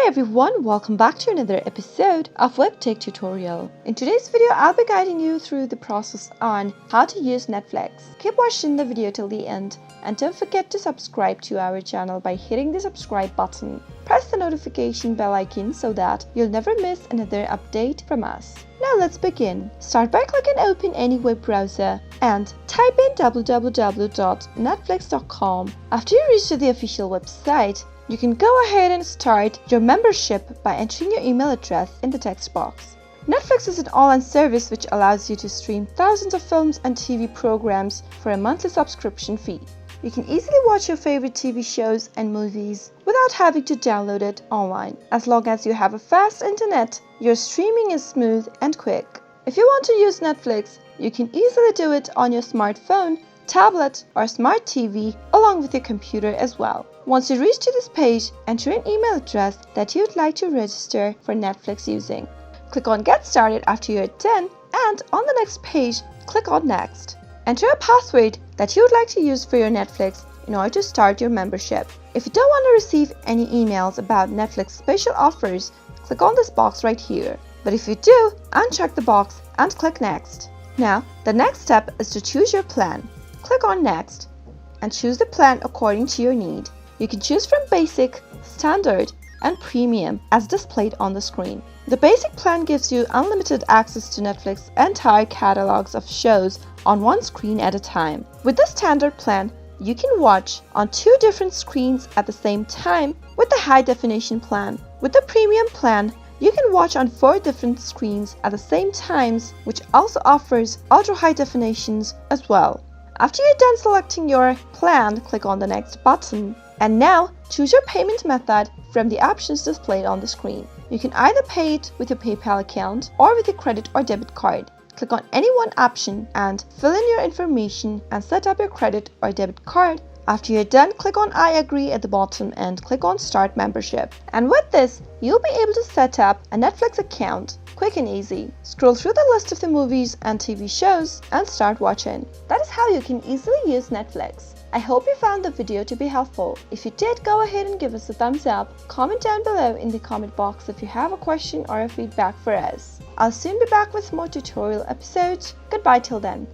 Hi everyone, welcome back to another episode of Webtech Tutorial. In today's video, I'll be guiding you through the process on how to use Netflix. Keep watching the video till the end and don't forget to subscribe to our channel by hitting the subscribe button. Press the notification bell icon so that you'll never miss another update from us. Now let's begin. Start by clicking open any web browser and type in www.netflix.com. After you reach the official website, you can go ahead and start your membership by entering your email address in the text box. Netflix is an online service which allows you to stream thousands of films and TV programs for a monthly subscription fee. You can easily watch your favorite TV shows and movies without having to download it online. As long as you have a fast internet, your streaming is smooth and quick. If you want to use Netflix, you can easily do it on your smartphone, tablet, or smart TV along with your computer as well. Once you reach to this page, enter an email address that you'd like to register for Netflix using. Click on Get Started after you're done, and on the next page, click on Next. Enter a password that you'd like to use for your Netflix in order to start your membership. If you don't want to receive any emails about Netflix special offers, click on this box right here. But if you do, uncheck the box and click Next. Now, the next step is to choose your plan. Click on Next and choose the plan according to your need. You can choose from Basic, Standard, and Premium as displayed on the screen. The Basic plan gives you unlimited access to Netflix's entire catalogs of shows on one screen at a time. With the Standard plan, you can watch on 2 different screens at the same time with the High Definition plan. With the Premium plan, you can watch on 4 different screens at the same times, which also offers Ultra High Definitions as well. After you're done selecting your plan, click on the Next button. And now, choose your payment method from the options displayed on the screen. You can either pay it with your PayPal account or with your credit or debit card. Click on any one option and fill in your information and set up your credit or debit card. After you're done, click on I agree at the bottom and click on Start Membership. And with this, you'll be able to set up a Netflix account quick and easy. Scroll through the list of the movies and TV shows and start watching. That is how you can easily use Netflix. I hope you found the video to be helpful. If you did, go ahead and give us a thumbs up. Comment down below in the comment box if you have a question or a feedback for us. I'll soon be back with more tutorial episodes. Goodbye till then.